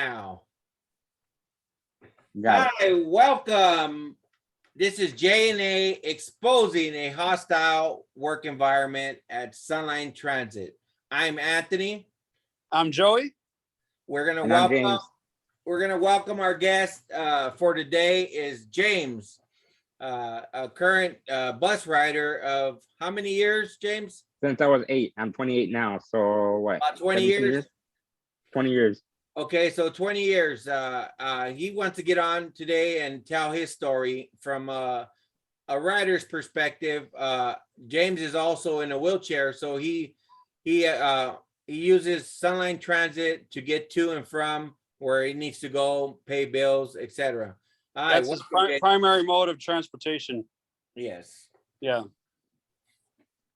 Now, Got hi, welcome. This is J&A exposing a hostile work environment at Sunline Transit. I'm Anthony. I'm Joey. We're gonna And I'm welcome. James. We're gonna welcome our guest for today is James, a current bus rider of how many years, James? Since I was 8, I'm 28 now. So what? About 20 17 years. 20 years. Okay, so 20 years. He wants to get on today and tell his story from a rider's perspective. James is also in a wheelchair, so he uses Sunline Transit to get to and from where he needs to go, pay bills, etc. That's his primary mode of transportation. Yes. Yeah.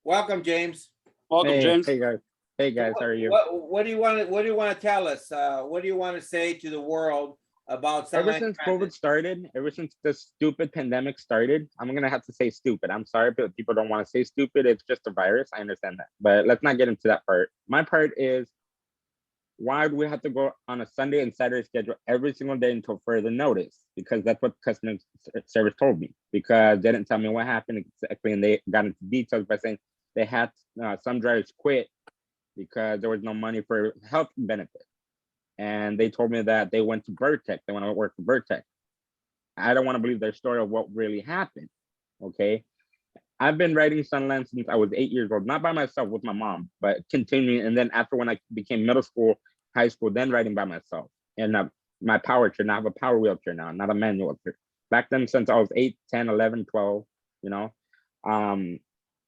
Welcome, James. Welcome, Hey, James. hey guys. Hey guys, how are you? What do you want to tell us? What do you want to say to the world about Sunline Ever since Transit? COVID started, ever since this stupid pandemic started, I'm gonna have to say stupid. I'm sorry, but people don't want to say stupid. It's just a virus. I understand that, but let's not get into that part. My part is, why do we have to go on a Sunday and Saturday schedule every single day until further notice? Because that's what customer service told me. Because they didn't tell me what happened exactly, and they got into details by saying they had some drivers quit because there was no money for health benefits. And they told me that they went to Vertex. They want to work for Vertex. I don't want to believe their story of what really happened. Okay. I've been riding Sunland since I was 8 years old, not by myself, with my mom, but continuing. And then after when I became middle school, high school, then riding by myself. And my power chair, now I have a power wheelchair now, not a manual wheelchair. Back then, since I was 8, 10, 11, 12, you know,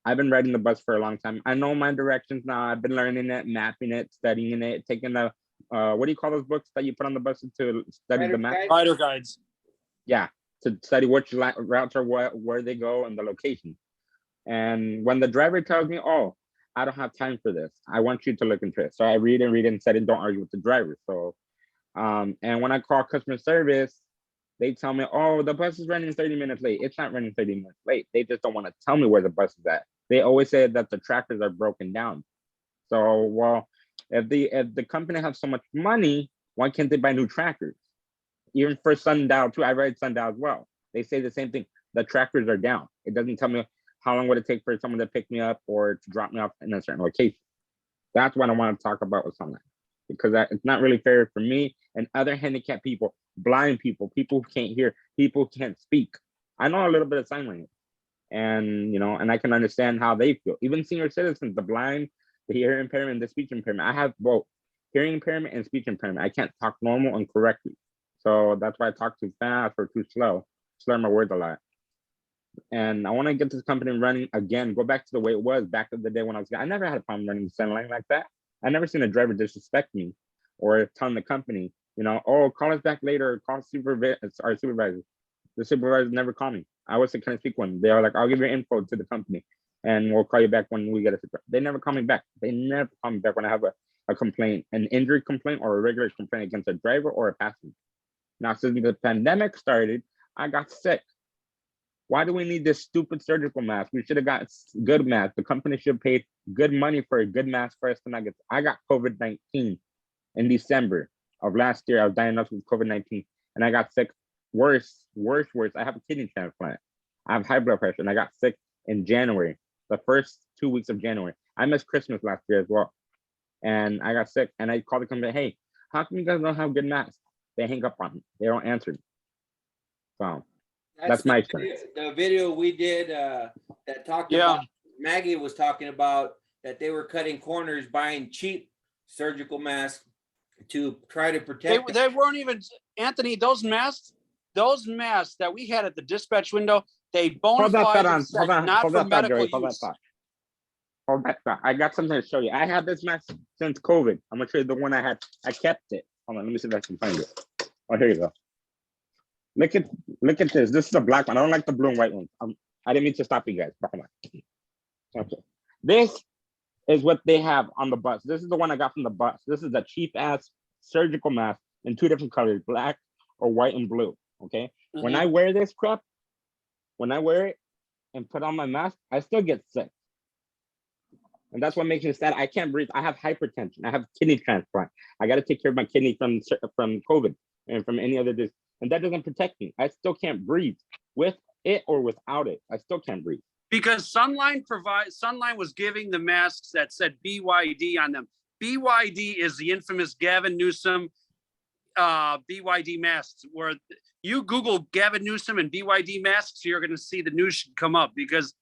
I've been riding the bus for a long time. I know my directions now. I've been learning it, mapping it, studying it, taking the, what do you call those books that you put on the bus to study the map? Rider guides. Yeah, to study which routes are where they go and the location. And when the driver tells me, oh, I don't have time for this, I want you to look into it. So I read and said, and don't argue with the driver. So, and when I call customer service, they tell me, oh, the bus is running 30 minutes late. It's not running 30 minutes late. They just don't want to tell me where the bus is at. They always say that the trackers are broken down. So, well, if the company has so much money, why can't they buy new trackers? Even for Sundial too, I ride Sundial as well. They say the same thing. The trackers are down. It doesn't tell me how long would it take for someone to pick me up or to drop me off in a certain location. That's what I want to talk about with Sunlight, because it's not really fair for me and other handicapped people, blind people, people who can't hear, people who can't speak. I know a little bit of sign language, and you know, and I can understand how they feel. Even senior citizens, the blind, the hearing impairment, the speech impairment. I have both hearing impairment and speech impairment. I can't talk normal and correctly. So that's why I talk too fast or too slow, slur my words a lot. And I want to get this company running again, go back to the way it was back in the day when I never had a problem running the Sunline like that. I never seen a driver disrespect me or telling the company, you know, oh, call us back later, call our supervisor. The supervisor never called me. I always say, can I speak one? They are like, I'll give your info to the company and we'll call you back when we get a supervisor. They never call me back. They never call me back when I have a complaint, an injury complaint or a regular complaint against a driver or a passenger. Now, since the pandemic started, I got sick. Why do we need this stupid surgical mask? We should have got good mask. The company should have paid good money for a good mask for us to not get. I got COVID-19 in December of last year. I was diagnosed with COVID-19 and I got sick. Worse. I have a kidney transplant. I have high blood pressure and I got sick in January, the first 2 weeks of January. I missed Christmas last year as well. And I got sick and I called the company, hey, how come you guys don't have good masks? They hang up on me. They don't answer me. So that's my experience. The video we did that talked about, Maggie was talking about that they were cutting corners buying cheap surgical masks to try to protect. They weren't even, Anthony, those masks that we had at the dispatch window, they bona fide said not for medical use. Hold that thought. I got something to show you. I had this mask since COVID. I'm gonna show you the one I had. I kept it. Hold on, let me see if I can find it. Oh, here you go. Look at this. This is a black one. I don't like the blue and white one. I didn't mean to stop you guys. Okay. This is what they have on the bus. This is the one I got from the bus. This is a cheap ass surgical mask in 2 different colors, black or white and blue. Okay. When I wear this crap, when I wear it and put on my mask, I still get sick. And that's what makes me sad. I can't breathe. I have hypertension. I have kidney transplant. I got to take care of my kidney from COVID and from any other disease. And that doesn't protect me. I still can't breathe with it or without it. I still can't breathe. Because Sunline was giving the masks that said BYD on them. BYD is the infamous Gavin Newsom BYD masks, where you Google Gavin Newsom and BYD masks, you're going to see the news should come up, because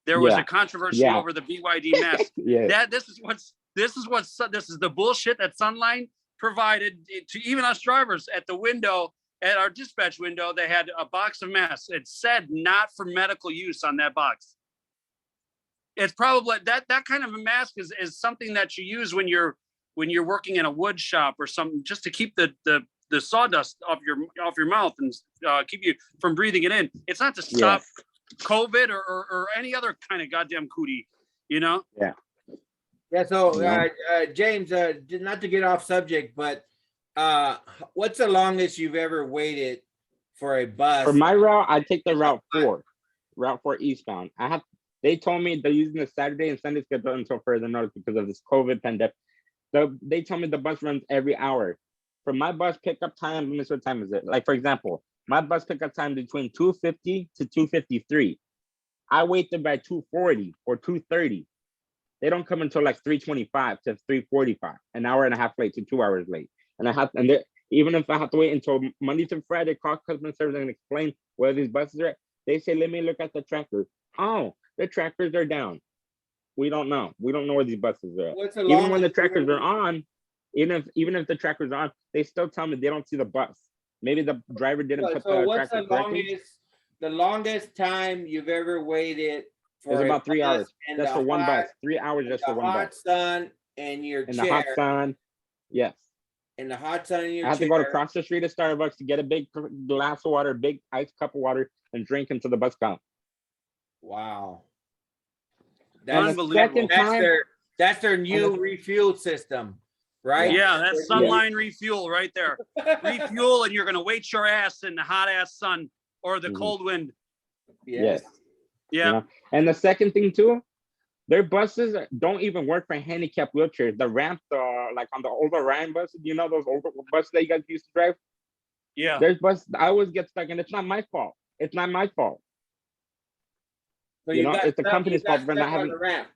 there was a controversy over the BYD mask. This is the bullshit that Sunline provided to even us drivers. At the window, at our dispatch window, they had a box of masks. It said not for medical use on that box. It's probably that kind of a mask is something that you use when you're working in a wood shop or something, just to keep the sawdust off your mouth and keep you from breathing it in. It's not to stop COVID or any other kind of goddamn cootie, you know? Yeah. So James, not to get off subject, but what's the longest you've ever waited for a bus? For my route, I take the route 4 eastbound. They told me they're using the Saturday and Sunday schedule until further notice because of this COVID pandemic. They tell me the bus runs every hour. For my bus pickup time, what time is it? Like, for example, my bus pickup time between 2:50 to 2:53. I wait there by 2:40 or 2:30. They don't come until like 3:25 to 3:45, an hour and a half late to 2 hours late. And even if I have to wait until Monday to Friday, call customer service and explain where these buses are at, they say, let me look at the trackers. Oh, the trackers are down. We don't know. We don't know where these buses are at. Even when the trackers are on, even if the trackers are on, they still tell me they don't see the bus. Maybe the driver didn't put the what's tracker correctly. The longest time you've ever waited for? It's about 3 hours. That's for one bus. 3 hours just for one bus. Hot sun and your chair. In the hot sun, yes. In the hot sun in your chair. I have to go across the street to Starbucks to get a big glass of water, big ice cup of water, and drink until the bus comes. Wow. Unbelievable. That's their new refuel system, right? Yeah, that's Sunline refuel right there. Refuel, and you're going to wait your ass in the hot ass sun or the cold wind. Yes. Yeah. You know? And the second thing too, their buses don't even work for handicapped wheelchairs. The ramps are like on the older Ryan buses. You know those older buses that you guys used to drive? Yeah. There's buses I always get stuck, and it's not my fault. It's not my fault. So it's the company's fault for not having the ramp.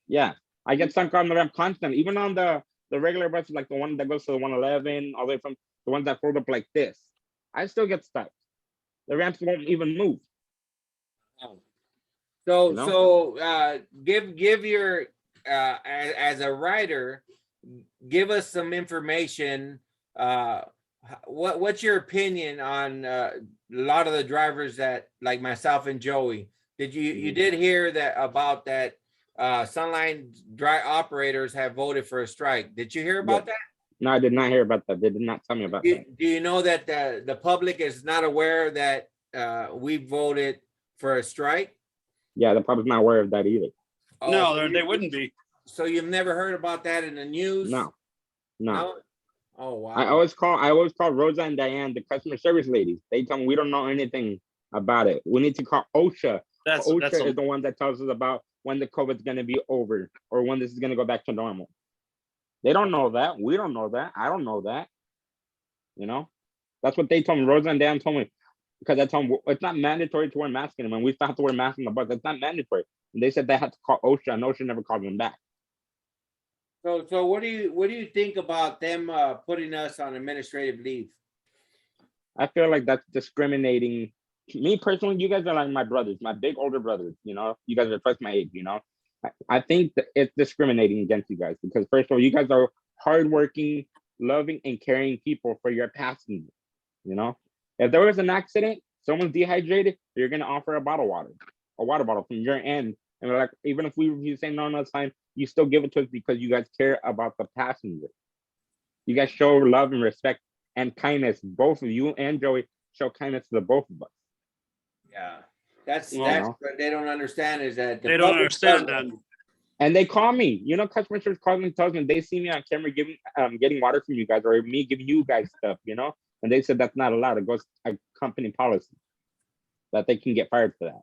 Yeah, I get stuck on the ramp constantly. Even on the regular buses, like the one that goes to the 111, all the way from the ones that fold up like this, I still get stuck. The ramps won't even move. So give your as a rider, give us some information. What's your opinion on a lot of the drivers that, like myself and Joey? You did hear that about that Sunline dry operators have voted for a strike? Did you hear about that? No, I did not hear about that. They did not tell me about that. Do you know that the public is not aware that we voted for a strike? Yeah, the public's not aware of that either. No, they wouldn't be. So you've never heard about that in the news? No. Oh wow. I always call Rosa and Diane, the customer service ladies. They tell me we don't know anything about it. We need to call OSHA. OSHA is the one that tells us about when the COVID is going to be over or when this is going to go back to normal. They don't know that. We don't know that. I don't know that. You know, that's what they told me. Rosa and Dan told me, because I told them it's not mandatory to wear masks anymore. We still have to wear masks on the bus. It's not mandatory. And they said they had to call OSHA, and OSHA never called them back. So what do you think about them putting us on administrative leave? I feel like that's discriminating. Me personally, you guys are like my brothers, my big older brothers. You know, you guys are twice my age. You know, I think that it's discriminating against you guys because first of all, you guys are hardworking, loving, and caring people for your passengers. You know, if there was an accident, someone's dehydrated, you're gonna offer a water bottle from your end, and we're like, even if you say no, it's fine, you still give it to us because you guys care about the passenger. You guys show love and respect and kindness. Both of you and Joey show kindness to the both of us. Yeah, that's what they don't understand is that they don't understand that. And they call me. You know, customer service calls me and tells me they see me on camera getting water from you guys or me giving you guys stuff. You know, and they said that's not allowed. It goes a company policy that they can get fired for that.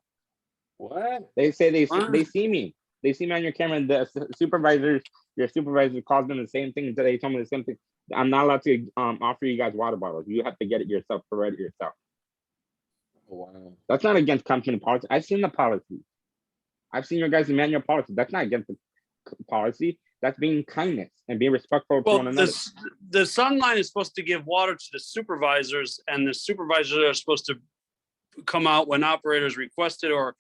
What? They say they see me. They see me on your camera, and the supervisors, your supervisor calls them the same thing. They told me the same thing. I'm not allowed to offer you guys water bottles. You have to get it yourself, provide it yourself. Wow. That's not against company policy. I've seen the policy. I've seen your guys' manual policy. That's not against the policy. That's being kindness and being respectful to one Well, another. the Sunline is supposed to give water to the supervisors, and the supervisors are supposed to come out when operators request it, or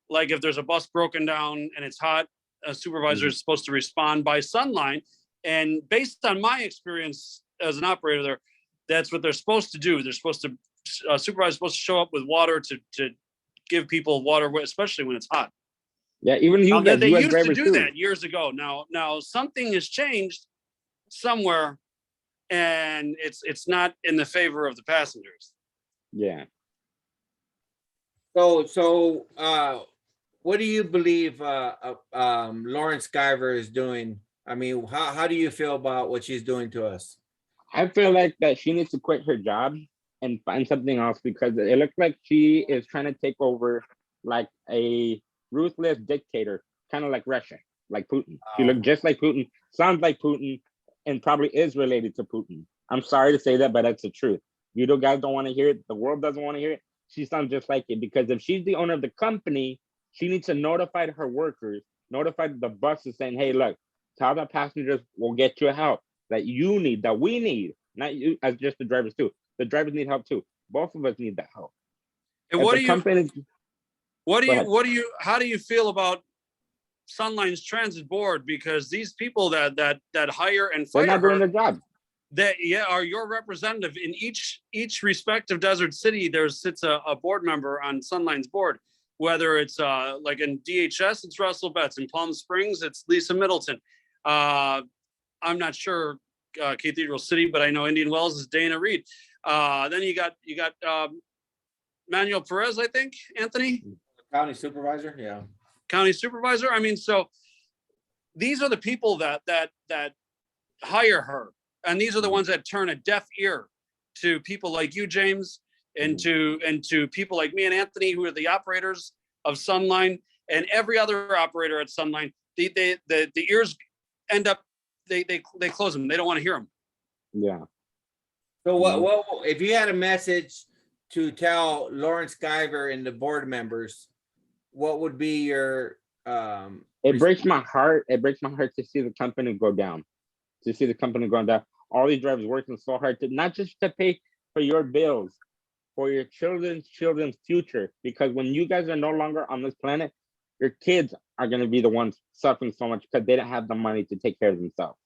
like if there's a bus broken down and it's hot, a supervisor is supposed to respond by Sunline. And based on my experience as an operator there, that's what they're supposed to do. They're supposed to, supervisors supposed to show up with water to give people water, especially when it's hot. Yeah, even you guys, They US used to drivers do too. that years ago. Now something has changed somewhere, and it's not in the favor of the passengers. Yeah. So, what do you believe LARENSKIVER is doing? I mean, how do you feel about what she's doing to us? I feel like that she needs to quit her job and find something else, because it looks like she is trying to take over like a ruthless dictator, kind of like Russia, like Putin. She looked just like Putin, sounds like Putin, and probably is related to Putin. I'm sorry to say that, but that's the truth. You guys don't want to hear it. The world doesn't want to hear it. She sounds just like it, because if she's the owner of the company, she needs to notify her workers, notify the buses saying, hey, look, tell the passengers we'll get you help that you need, that we need, not you as just the drivers too. The drivers need help too. Both of us need that help. And how do you feel about Sunline's transit board? Because these people that hire and They're fire not doing her, their job. that are your representative in each respective desert city. There sits a board member on Sunline's board, whether it's like in DHS, it's Russell Betts. In Palm Springs, it's Lisa Middleton. I'm not sure Cathedral City, but I know Indian Wells is Dana Reed. Then you got Manuel Perez, I think, Anthony. County supervisor, yeah. County supervisor. I mean, so these are the people that hire her, and these are the ones that turn a deaf ear to people like you, James, and to people like me and Anthony, who are the operators of Sunline, and every other operator at Sunline. The ears end up they close them. They don't want to hear them. Yeah. So what if you had a message to tell LARENSKIVER and the board members, what would be your It breaks my heart. It breaks my heart to see the company go down. To see the company going down. All these drivers working so hard to not just to pay for your bills, for your children's future. Because when you guys are no longer on this planet, your kids are going to be the ones suffering so much because they don't have the money to take care of themselves.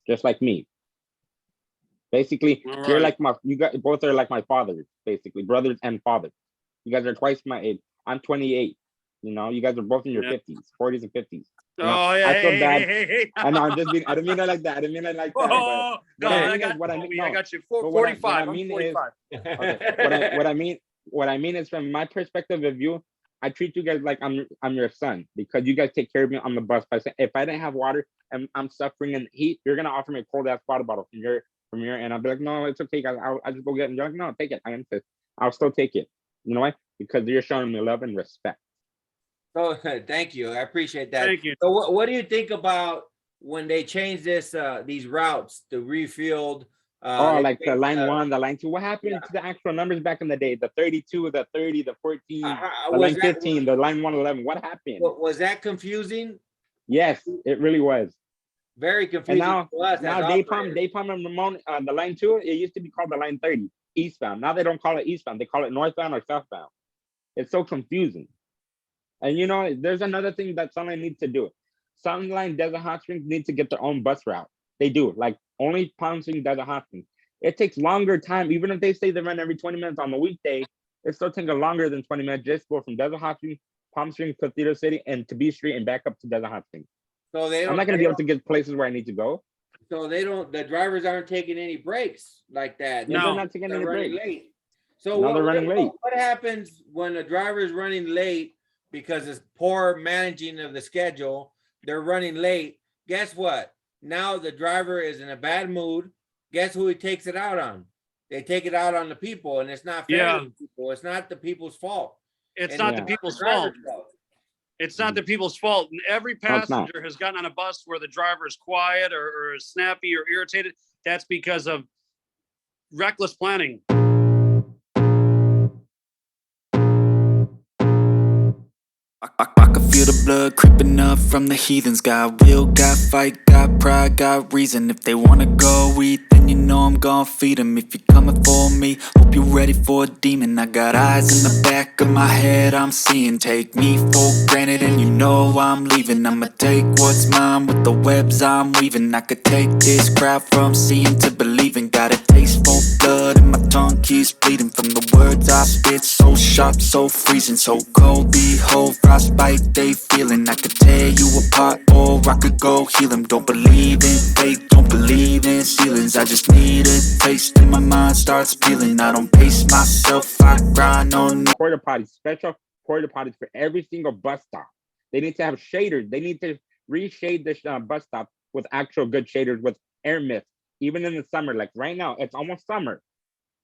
Just like me. Basically, you're like you guys both are like my fathers, basically, brothers and fathers. You guys are twice my age. I'm 28. You know, you guys are both in your 50s, 40s and 50s. You know, I feel bad. Hey. I know, I'm just being, I didn't mean it like that. I didn't mean it like that. Oh, But I got you. 45. What I I'm mean 45. is, what I mean is, from my perspective of you, I treat you guys like I'm your son, because you guys take care of me on the bus. If I didn't have water and I'm suffering in heat, you're gonna offer me a cold ass water bottle from your and I'll be like, no, it's okay, guys. I'll just go get it. And you're like, no, take it. I insist. I'll still take it. You know why? Because you're showing me love and respect. So thank you. I appreciate that. Thank you. So what do you think about when they change this these routes, the refueled? Like the line 1, the line 2. What happened to the actual numbers back in the day? The 32, the 30, the 14, the line 15, the line 111. What happened? Was that confusing? Yes, it really was. Very confusing. And now Daypalm and Ramon, the line 2, it used to be called the line 30, eastbound. Now they don't call it eastbound. They call it northbound or southbound. It's so confusing. And you know, there's another thing that Sunline needs to do. Sunline Desert Hot Springs needs to get their own bus route. They do, like only Palm Springs Desert Hot Springs. It takes longer time, even if they say they run every 20 minutes on the weekday, it still takes longer than 20 minutes just to go from Desert Hot Springs, Palm Springs, Cathedral City, and to B Street and back up to Desert Hot Springs. So I'm not gonna be able to get places where I need to go. So the drivers aren't taking any breaks like that. No, they're not taking any breaks. Late. So they're running late. What happens when a driver is running late because it's poor managing of the schedule? They're running late. Guess what? Now the driver is in a bad mood. Guess who he takes it out on? They take it out on the people, and it's not fair to the people. It's not the people's fault. It's not the people's fault. It's not the people's fault. And every No, it's not. passenger has gotten on a bus where the driver is quiet or is snappy or irritated. That's because of reckless planning. I can feel the blood creeping up from the heathens. Got will, got fight, got pride, got reason. If they wanna go eat, then you know I'm gon' feed them. If you're coming for me, hope you're ready for a demon. I got eyes in the back of my head, I'm seeing. Take me for granted and you know I'm leaving. I'ma take what's mine with the webs I'm weaving. I could take this crowd from seeing to believing. Got a taste for blood and my tongue keeps bleeding. From the words I spit, so sharp, so freezing. So cold, behold, frostbite they feeling. I could tear you apart or I could go heal them. Don't believe in fate, don't believe in ceilings. I just need a taste and my mind starts peeling. I don't pace myself, I grind on it. Porta potties, special porta potties for every single bus stop. They need to have shaders. They need to reshade this bus stop with actual good shaders with air mist. Even in the summer, like right now, it's almost summer.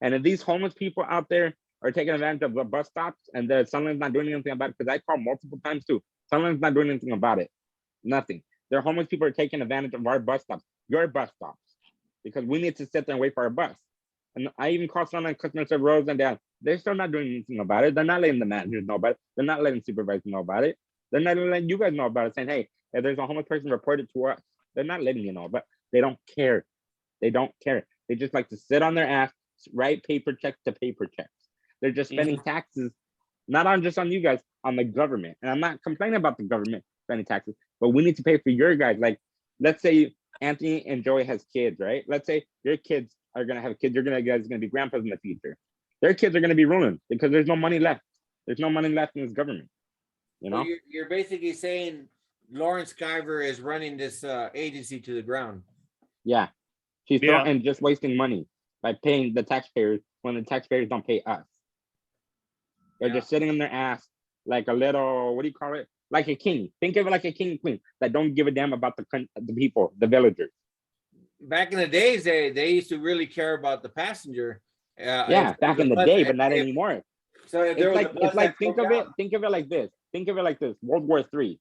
And if these homeless people out there are taking advantage of the bus stops and the Sunline's not doing anything about it, because I called multiple times too. Sunline's not doing anything about it. Nothing. Their homeless people are taking advantage of our bus stops, your bus stops, because we need to sit there and wait for our bus. And I even called Sunline customer service Rose and down. They're still not doing anything about it. They're not letting the managers know about it. They're not letting supervisors know about it. They're not letting you guys know about it, saying, hey, if there's a homeless person, report it to us. They're not letting you know, but they don't care. They don't care. They just like to sit on their ass, write paper checks to paper checks. They're just spending taxes, not on just on you guys, on the government. And I'm not complaining about the government spending taxes, but we need to pay for your guys. Like, let's say Anthony and Joey has kids, right? Let's say your kids are gonna have kids. You're gonna guys gonna be grandpas in the future. Their kids are gonna be ruined because there's no money left. There's no money left in this government. You know, So you're basically saying LARENSKIVER is running this agency to the ground. yeah. She's Yeah. and just wasting money by paying the taxpayers when the taxpayers don't pay us. They're Yeah. just sitting in their ass like a little, what do you call it? Like a king. Think of it like a king and queen that don't give a damn about the people, the villagers. Back in the days, they used to really care about the passenger. Yeah, back in the day, but not anymore. So if there It's was like a bus that think broke of it, down- think of it like this. Think of it like this. World War III.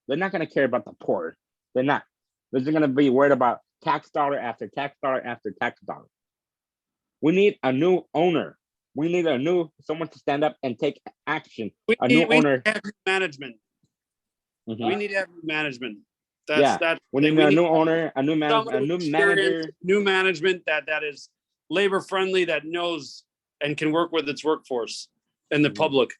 They're not gonna care about the poor. They're not. They're just gonna be worried about tax dollar after tax dollar after tax dollar. We need a new owner. We need someone to stand up and take action. We A new need owner. to have new management. Mhm. We need to have new management. Yeah, That's We need a new owner, a new someone a new with manager. experience, new management that is labor friendly, that knows and can work with its workforce and the Mhm. public.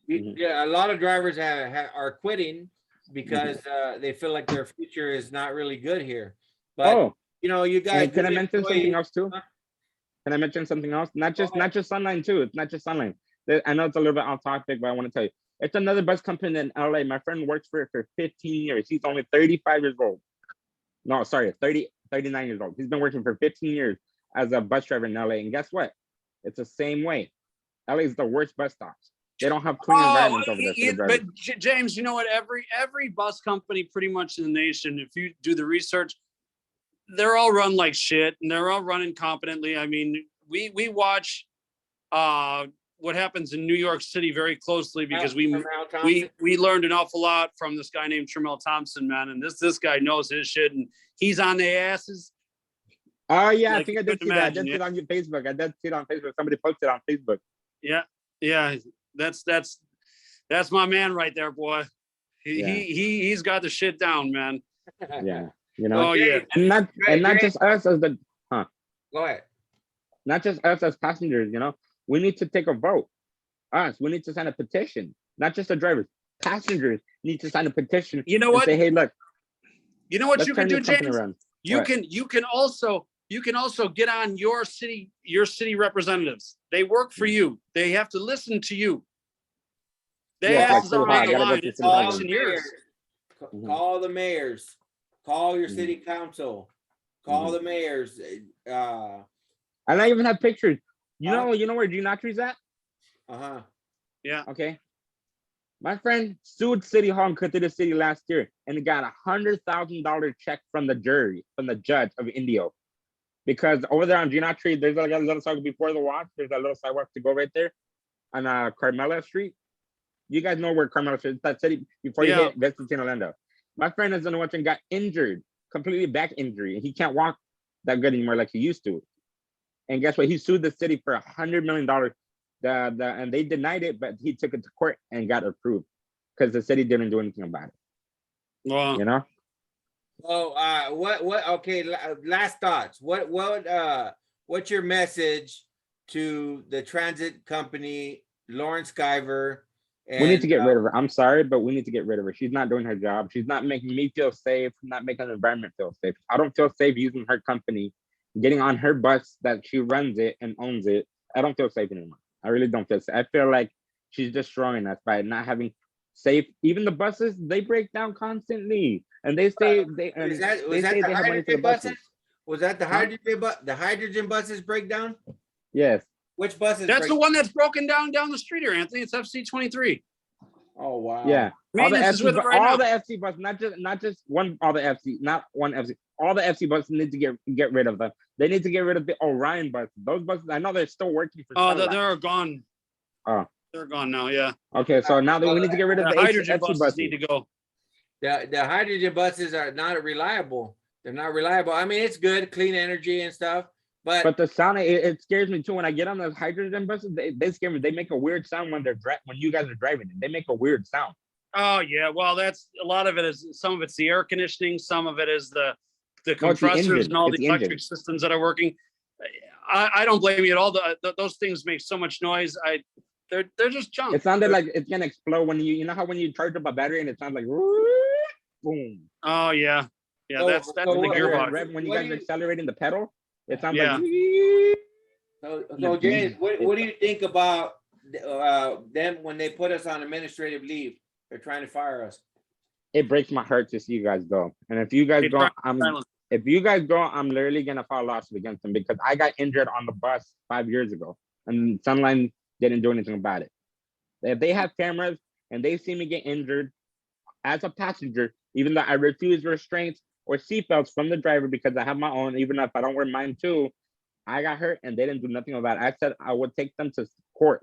Yeah, a lot of drivers are quitting because they feel like their future is not really good here. But Oh, you know, you guys. can I good mention something employees- else too? Huh? Can I mention something else? Not just ahead. Sunline too. It's not just Sunline. I know it's a little bit off topic, but I want to tell you, it's another bus company in LA. My friend works for it for 15 years. He's only 35 years old. No, sorry, 39 years old. He's been working for 15 years as a bus driver in LA. And guess what? It's the same way. LA is the worst bus stops. They don't have clean environments over there for the drivers. But James, you know what? Every bus company pretty much in the nation, if you do the research, they're all run like shit and they're all run incompetently. I mean, we watch what happens in New York City very closely because From Al Thompson. we learned an awful lot from this guy named Tremel Thompson, man. And this guy knows his shit and he's on their asses. Oh yeah, I Like think I you did could see that. I did imagine, see it on your Facebook. I did see it on Facebook. Somebody posted it on Facebook. Yeah. That's my man right there, boy. He's got the shit down, man. Yeah, you know, Oh yeah. and not Right. just us as the Go ahead. not just us as passengers. You know, we need to take a vote. We need to sign a petition. Not just the drivers, passengers need to sign a petition. You know and what? say, hey, look, You know what let's you can turn do, this company James? around. You What? can also get on your city representatives. They work for you. They have to listen to you. Their Yeah, asses like are City Hall. on the Gotta go line. to It's City Hall. election years. Mhm. Call the mayors. Call your Mhm. city council. Call the mayors. And I even have pictures. You know where Geometry's at? Uh-huh. Okay. My friend sued City Hall in City City last year and got $100,000 check from the judge of INDIO. Because over there on Geometry, there's like a little sidewalk before the watch. There's a little sidewalk to go right there on Carmela Street. You guys know where Carmel Street is, that city before you Yeah. hit Vespucci Orlando. My friend is in the watch and got injured, completely back injury. He can't walk that good anymore like he used to. And guess what? He sued the city for $100 million. And they denied it, but he took it to court and got approved because the city didn't do anything about it. Wow. You know? Well, okay, last thoughts. What's your message to the transit company, LARENSKIVER? We need to get rid of her. I'm sorry, but we need to get rid of her. She's not doing her job. She's not making me feel safe, not making the environment feel safe. I don't feel safe using her company, getting on her bus that she runs it and owns it. I don't feel safe anymore. I really don't feel safe. I feel like she's destroying us by not having safe. Even the buses, they break down constantly. And they say they have money for the buses. Was that the hydrogen buses break down? Yes. Which buses? That's the one that's broken down the street here, Anthony. It's FC23. Oh wow. Yeah. All the Maintenance is with it FC, right all now. the FC buses, not just one. All the FC, not one FC. All the FC buses need to get rid of them. They need to get rid of the Orion buses. Those buses, I know they're still working for. Oh, Sunlight. they're gone. Oh. They're gone now. Yeah. Okay, so now we need to get rid of The the hydrogen FC buses need to go. The hydrogen buses are not reliable. They're not reliable. I mean, it's good, clean energy and stuff, but the sound it scares me too. When I get on those hydrogen buses, they scare me. They make a weird sound when you guys are driving it. They make a weird sound. Oh yeah. Well, that's a lot of it is some of it's the air conditioning, some of it is the it's the compressors engine. and all It's the the engine. electric systems that are working. I don't blame you at all. Those things make so much noise. They're just junk. It sounded like it's gonna explode when you know how when you charge up a battery and it sounds like boom. Oh yeah. Yeah, So- that's so the what- gearbox. When you what guys do are you- accelerating the pedal, it sounds Yeah. like. So James, what do you think about them when they put us on administrative leave? They're trying to fire us. It breaks my heart to see you guys go. And if you guys Hey, go, Silence. if you guys go, I'm literally gonna file a lawsuit against them because I got injured on the bus 5 years ago, and Sunline didn't do anything about it. If they have cameras and they see me get injured as a passenger, even though I refuse restraints or seatbelts from the driver because I have my own, even if I don't wear mine too, I got hurt and they didn't do nothing about it. I said I would take them to court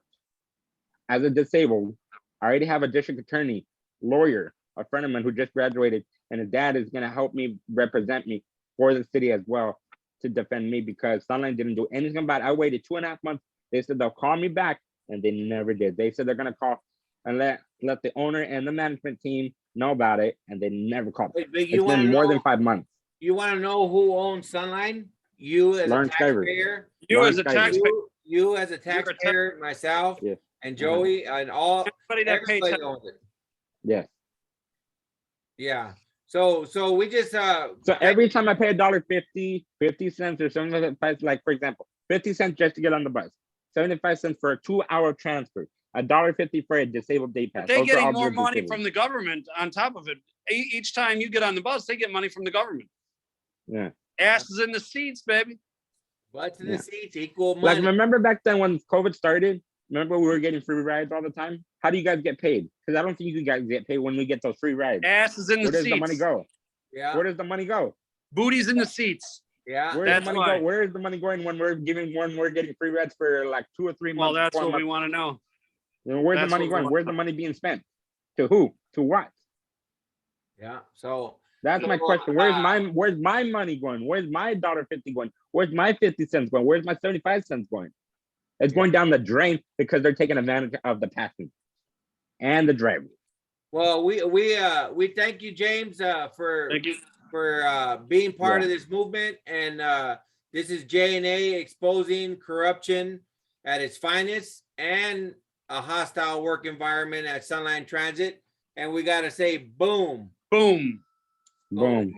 as a disabled. I already have a district attorney, lawyer, a friend of mine who just graduated, and his dad is gonna help me represent me for the city as well to defend me because Sunline didn't do anything about it. I waited 2.5 months. They said they'll call me back, and they never did. They said they're gonna call and let the owner and the management team know about it, and they never called. Wait, but It's been more than 5 months. You want to know who owns Sunline? You as a LARENSKIVER. taxpayer. You as a LARENSKIVER. taxpayer, You as a a taxpayer, myself, Yeah. and Joey, and all. everybody that pays Everybody owns it. Yes. Yeah. So we just So every time I pay $1.50, 50 cents or 75, like for example, 50 cents just to get on the bus, 75 cents for a 2-hour transfer, $1.50 for a disabled day pass. they're Those are getting all more good money disabled. from the government on top of it. Each time you get on the bus, they get money from the government. Yeah. Asses in the seats, baby. butts in Yeah. the seats equal Like money. remember back then when COVID started? Remember we were getting free rides all the time? How do you guys get paid? Because I don't think you guys get paid when we get those free rides. Asses in Where the does seats. the money go? Yeah. Where does the money go? Booties in the seats. Yeah. Where That's does the money why. go? Where is the money going when we're getting free rides for like 2 or 3 Well, months? that's 4 what we months? want to know. You know, where's the that's money what we going? want. Where's the money being spent? To who? To what? Yeah. So That's my So, question. Where's my money going? Where's my $1.50 going? Where's my 50 cents going? Where's my 75 cents going? It's going down the drain because they're taking advantage of the passengers and the driver. well, we thank you, James, for Thank you. being part Yeah. of this movement. And this is J&A exposing corruption at its finest and a hostile work environment at Sunline Transit. And we got to say, boom, Boom. Boom. boom.